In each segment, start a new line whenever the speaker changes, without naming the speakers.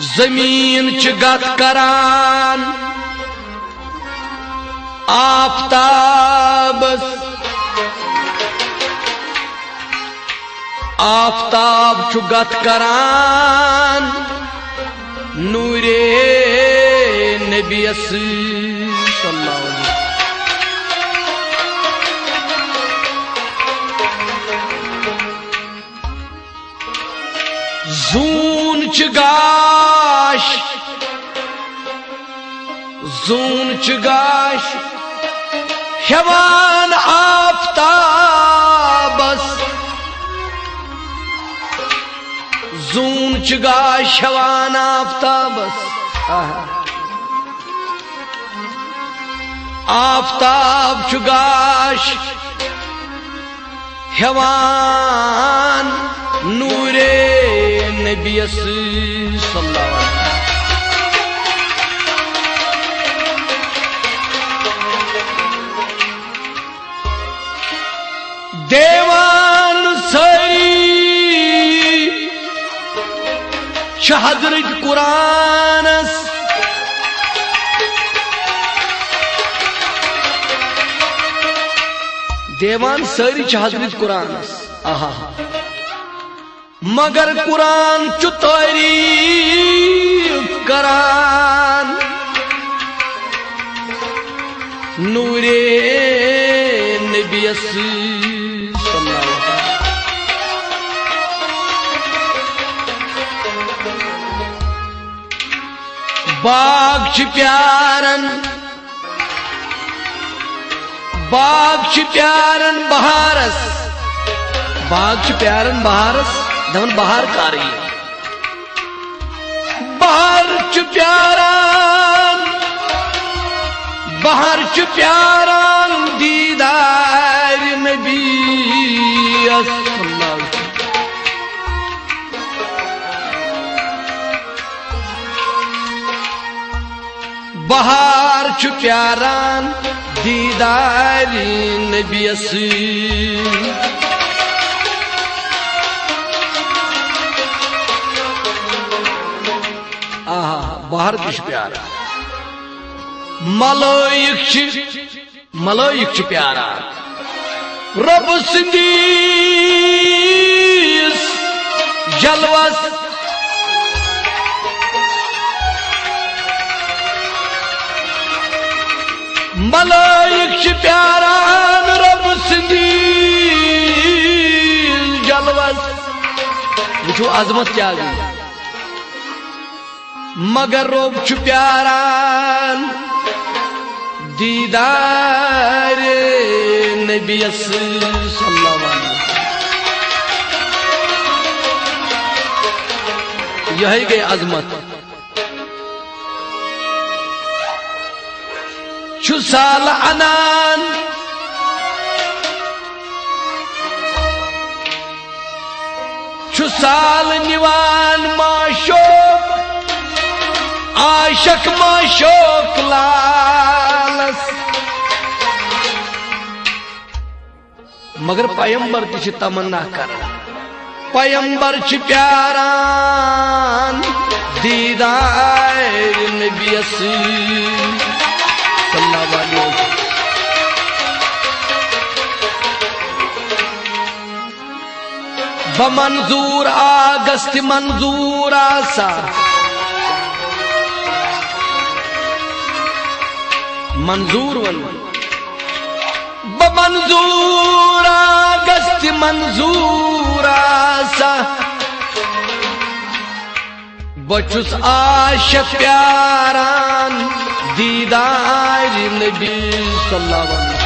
जमीन च गत करान आफताबस आफताब च गत करान नूरे नबीस सल्लल्लाहु अलैहि जून च गाश जून च गाश हेवान आफताबस जून च गाश हेवान आफताबस आफताब च गाश हेवान नूरे नबीस सल्लल्लाहु अलैहि देवान सरी हजरत कुरानस देवान सरी हजरत कुरानस आहा मगर कुरान चु तारीफ करान नूरे नबीस सल्लल्लाहु अलैहि बाग च प्यारन बहारस बाग च प्यारन बहारस दमन बहार का रही है बहार च प्यारन दीदार नबी सल्लल्लाहु अलैहि बहार च प्यारन दीदार नबी बाहर किश प्यारा मलोइक प्यारा रब सिंदीस जलवस मलोइक प्यारा रब सिंदीस जलवस वो अजमत क्या गई मगर रोब च प्यारान दीदार नबी सल्लल्लाहु अलैहि यही गई अजमत छुसाल अनान छुसाल निवान माशो आशक माशोक लालस मगर पैगंबर ती तमन्ना कर पैगंबर च प्यारान दीदार नबी सल्लल्लाहु अलैहि वसल्लम बमंजूर आगस्त मंजूर आसा मंजूर वन बमंजूर अगस्त मंजूर आसा बचुस आशक प्यारान दीदार नबी सल्लल्लाहु अलैहि वसल्लम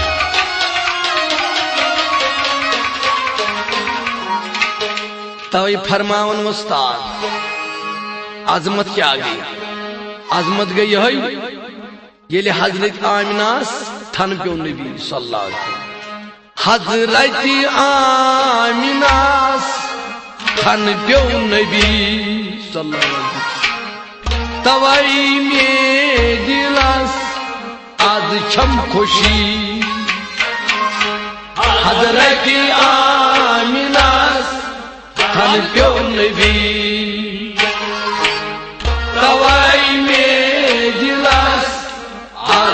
तवई फरमावन उस्ताद अजमत क्या गई अजमत गई है ये हजरत आमिनास थन प्यो नबी सल्लल्लाहु अलैहि वसल्लम हजरत आमिनास थन प्यो नबी सल्लल्लाहु अलैहि वसल्लम तवई में दिलस आज छम खुशी हजरत आमिनास थन प्यो नबी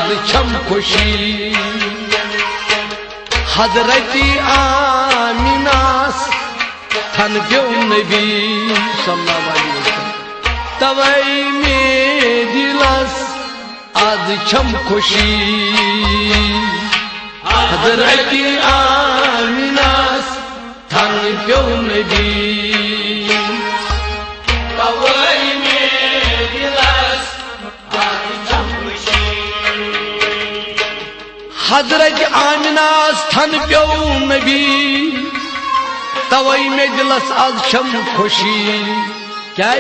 आज छम खुशी हजरती आमिनास थन प्यो नबी सल्लल्लाहु अलैहि वसल्लम तवई में दिलस आज छम खुशी हजरती आमिनास थन प्यो नबी तवई में दिलस आज छम खुशी हजरत आमिनास थन प्यो नबी तवई में दिलस आज छम खुशी क्या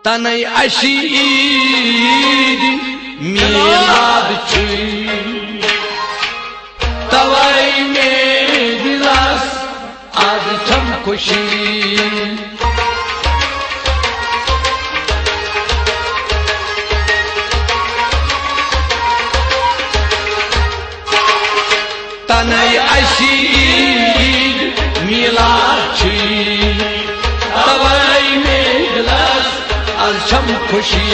तनई अशीर मिलाद तवई में दिलस आज छम खुशी तनई अशीर मिलाद तवई में दिलस आज छम खुशी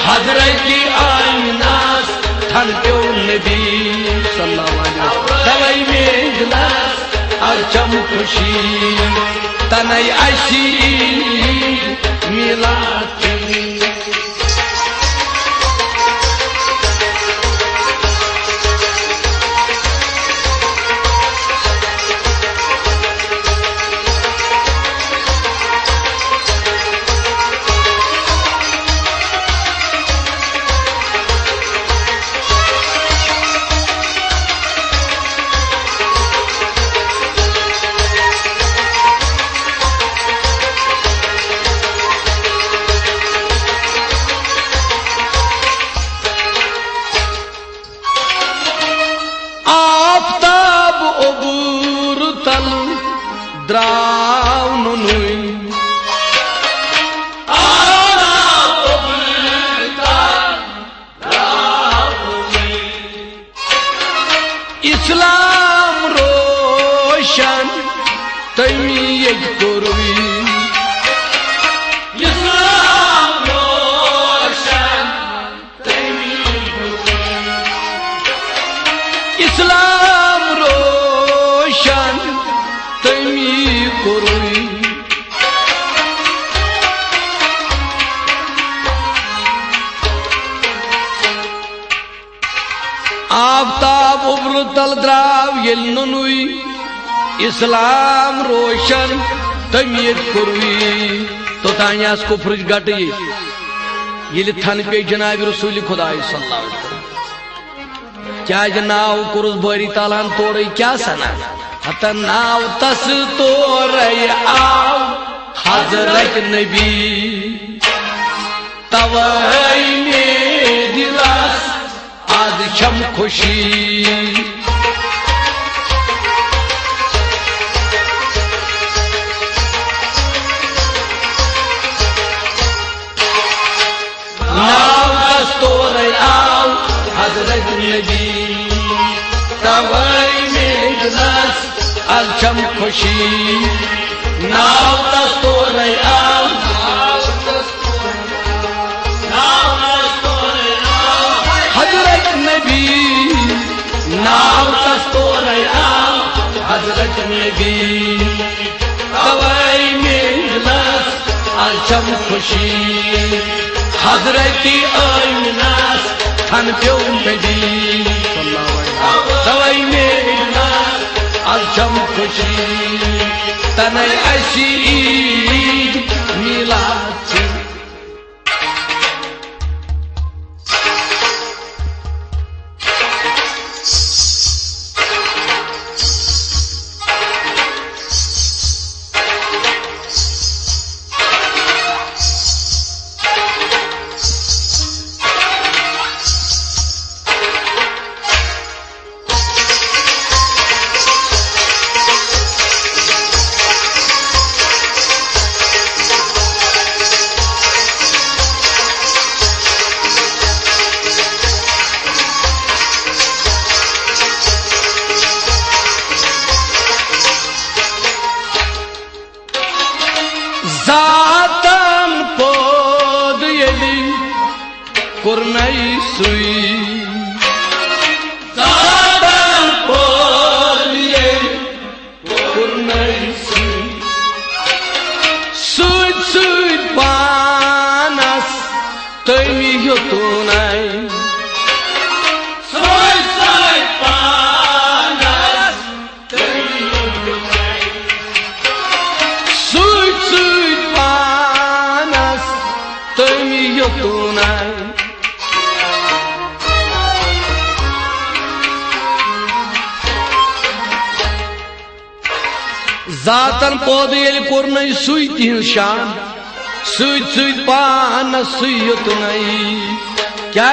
हजरत आमिनास थन प्यो नबी सल्लल्लाहु अलैहि वसल्लम तवई में दिलस आज छम खुशी तनई अशीर मिलाद द्राव नुनुई इस्लाम रोशन तमी यज कोरुई इस्लाम रोशन तमी इस्लाम रोशन तमी कोरुई आफ्ताब उब्र तल द्राव येल नुनुई इस्लाम रोशन तमीर कोरुई तो तान्यास कुफ्र गट ये थन पे जनाब रसूल खुदा सल्लल्लाहु अलैहि वसल्लम क्या नाव कुरुस बारी तालान तोड़ क्या सना हता नाव तस तोड़ आओ हजरत नबी तवई में दिलस आज छम खुशी नाव तस तोड़ आओ हजरत नबी तवई में दिलस आज छम खुशी नाव तस तोड़ आओ हजरत नबी नाव तस तोड़ आओ हजरत नबी तवई में दिलस आज छम खुशी हजरत आमिनास थन प्यो नबी तवई में दिलस आज छम खुशी तनई अशीर मिलाद कुर्नई सुई कुर्नई सुई सुई सुई पानस तमी योतुनाई सुई सुई पानस तमी योतुनाई सुई सुई पानस तमी योतुनाई जातन पौध ये कोर्न सुई तिहन शान सुई सुई पान सुई योतुनाई क्या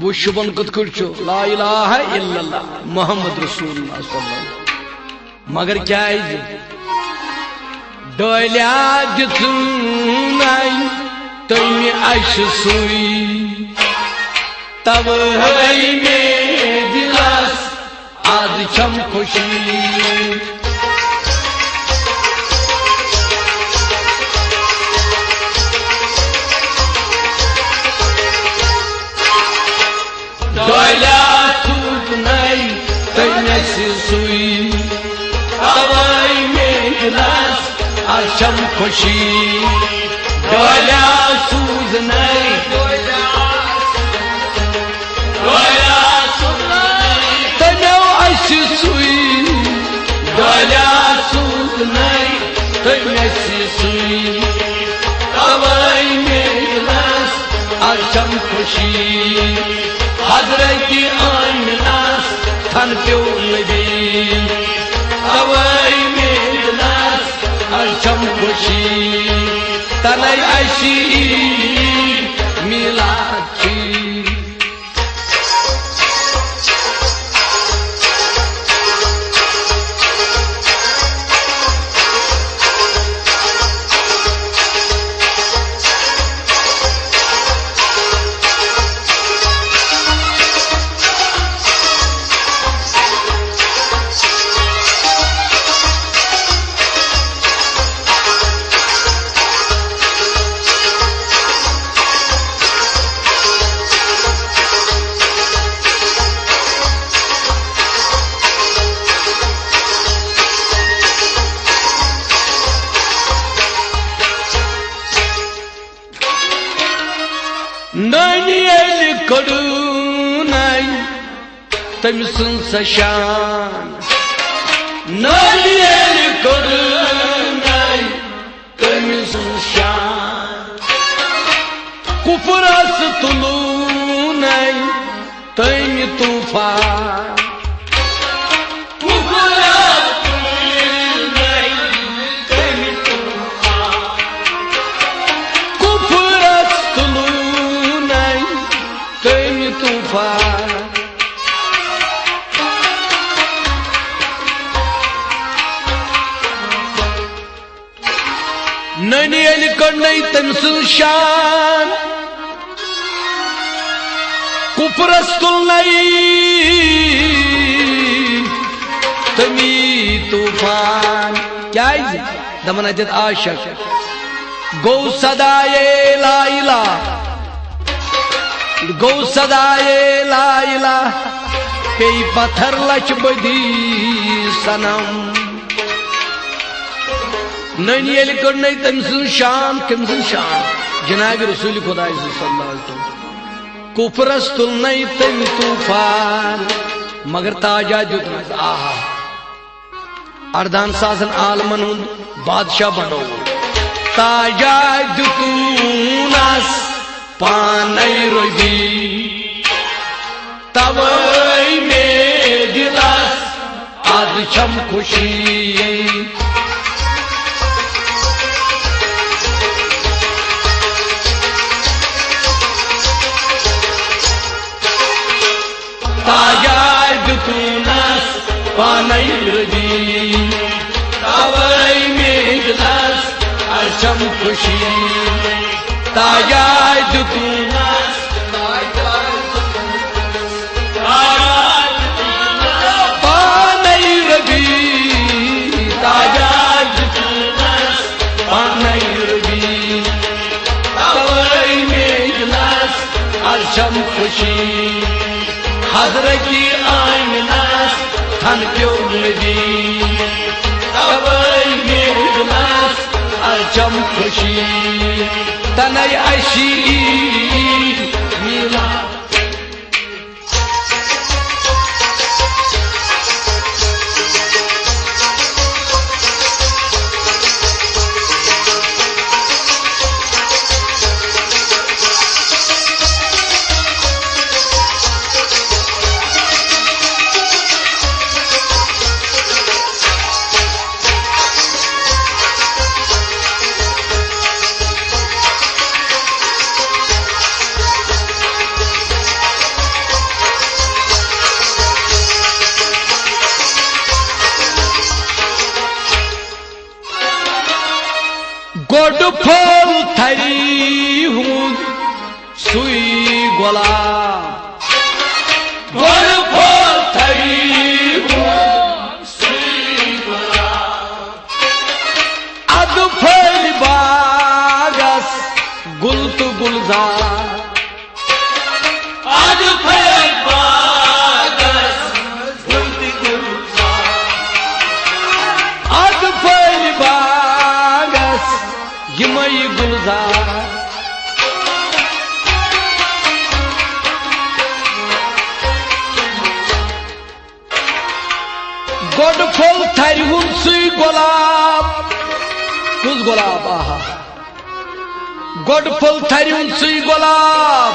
वो शुभन कुछ ला इलाहा इल्लल्लाह मोहम्मद रसूलुल्लाह सल्लल्लाहु मगर क्या डोल्या दितुनाई तमी आश सुई तब है में दिलास आज छम खुशी डोल्या सूत नहीं तैनस सुई तवाई में गिलास आशम खुशी डोल्या सूत नहीं डोल्या सूत नहीं तनो आश सुई डोल्या सूत नहीं तैनस सुई तवाई में गिलास आशम खुशी हजरत आमिनास थन प्यो नबी तवाई में गिलास आशम खुशी तनई ऐसी मिलाची ननियल करुनाई तमी शान ननियल करुनाई तमी शान कुफरस तुलुनाई तमी तूफान ननियल कन्नई तमसन शान कुपरस्तुल नई तमी तूफान क्या दमन अजत आशक गौ सदाए लाइला गौ सदाए लाइला पे पत्थर लच बदी सनम ननियल कन्नई तमसन शान कमसन शान जनाब रसूल खुदा सल्लल्लाहु अलैहि वसल्लम कुफरस्तुल नई तम तूफान मगर ताजा जुत आहा अर्धान सासन आलमन हुंद बादशाह बनो ताजा जुतूनास पानई रोगी तवई में दिलास आज छम खुशी ताजा दुतुनास पानई रजी तवई में गिलास आशम खुशी ताजा दुतुनास पानई रजी ताजा दुतुनास पानई रजी तवई में गिलास छम खुशी हजरती आमिनास थन प्यो नबी तवै मेहनास छम खुशी तनय अशी मिला गोड फल थरी हूँ सुई गुलाब गोड फल थरी हूँ सुई गुलाब अद फल बागस गुल तो गुलजार अद फल बागस गुल तो गुलजार अद फल बागस यमई गुलजार गोड फल थरि हुन सुई गुलाब कुस गुलाब आहा गोड फल थरि हुन सुई गुलाब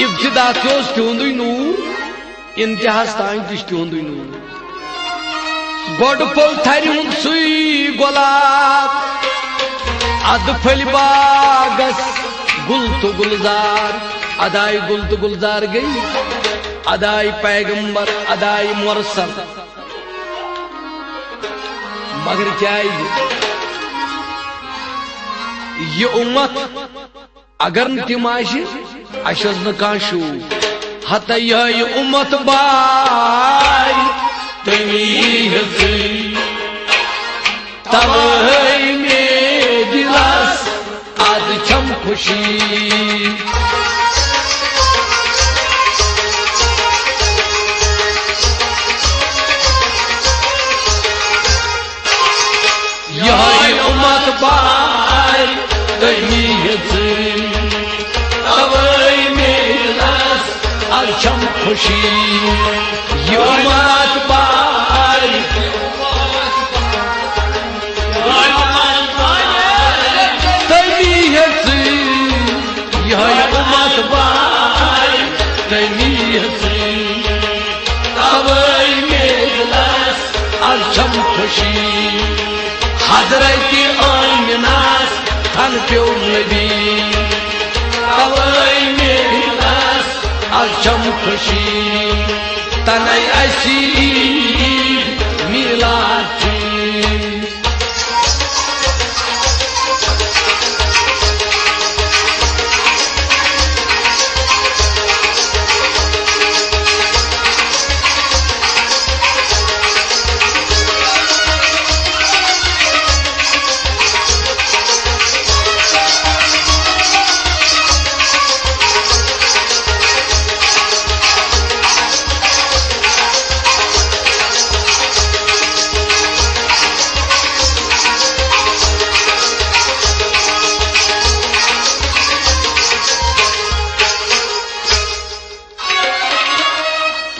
इब्तिदा त्योस त्योंदुई नूर इंतहास ताई तिश त्योंदुई नूर गोड फल थरि हुन सुई गुलाब अद फल बागस गुल तो गुलजार अदाई गुल तो गुलजार गई अदाई पैगंबर अदाई मुरसल मगर क्या ये उम्मत अगर तिम अशज न काशू हत ये उम्मत बाय तमी तब में दिलास आज छम खुशी यह उम्मत बाय तमी तब में दिलास आज छम खुशी यह उम्मत बाय छम खुशी हजरती आमिनास थन प्यो नबी तवै मेहनास छम खुशी तनय अशी मिलाद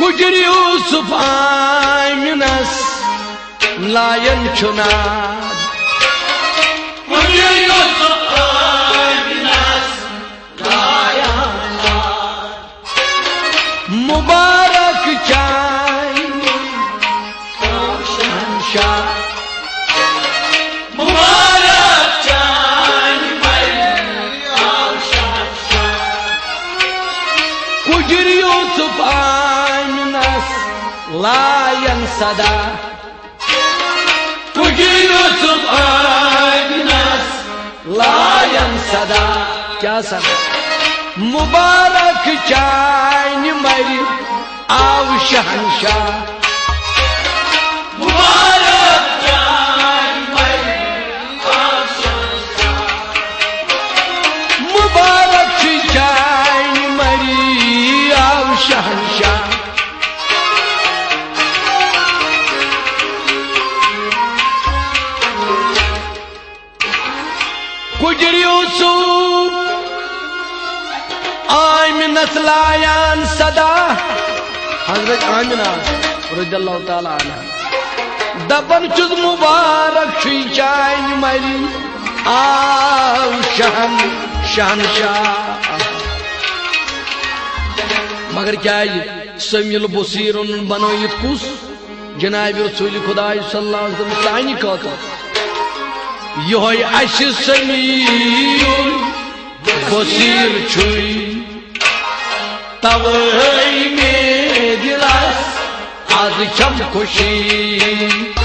कुजर यूसुफ आमिनस लायन चुनाद कुजर यूसुफ आमिनस लायन मुबारक चाय शहंशाह मुबारक चाय शहंशाह कुजर यूसुफ लायन सदा कुजर यूसुफ आमिनस लायन सदा क्या सदा मुबारक चान मरी आव शहंशाह मुबारक चान मरी आव शहंशाह मुबारक चान मरी गुजर यूसुफ आमिनत लायान सदा हजरत आमिना रज़ियल्लाहु ताला अन्हा दपन चुज मुबारक चान मरी आव शहन शहनशाह मगर क्या समील बसीर बनोत कुस जनाब रसूल खुदा सल्लल्लाहु अलैहि वसल्लम सानी कत योय अश समील बसीर छुई तवै में दिलास आज छम खुशी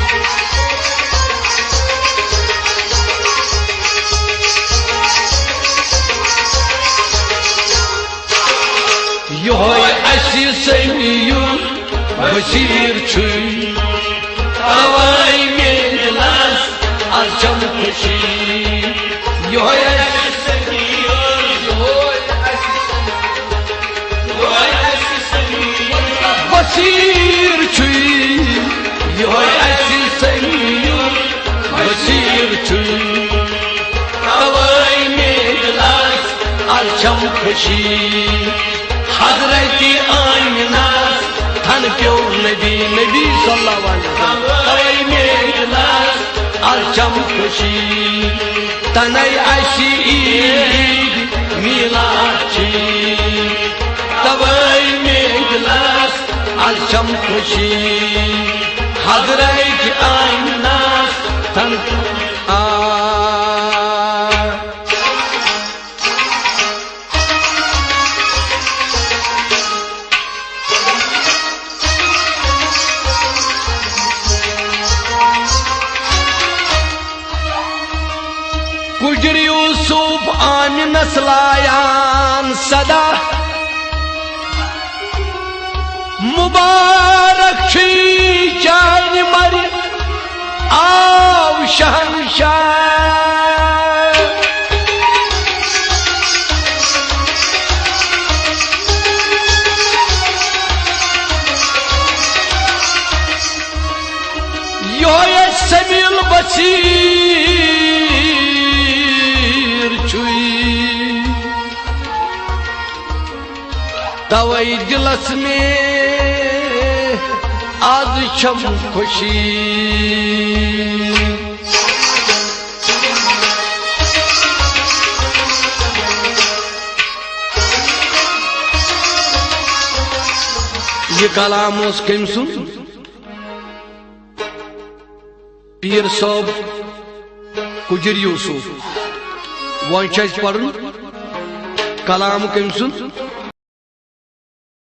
योय अश समील बसीर छुई तवै में दिलास आज छम खुशी योय बसीर छुई योय अश समील बसीर छुई तवै में दिलास आज छम खुशी हजरत आमिना थन प्यो नबी नबी सल्लल्लाहु अलैहि वसल्लम तवै में दिलास आज छम खुशी तनै अशी ईद मिलाद छी तवै में दिलास आज छम खुशी हजरत आमिना थन गुजर यूसुफ आमिनस लायान सदा मुबारक चान मरी आव शहनशाह योय समील बसीर तवै दिलस में आज छम खुशी ये कलाम उस कम सुन पीर साहब गुजर यूसुफ वन पढ़ कलाम कम सुन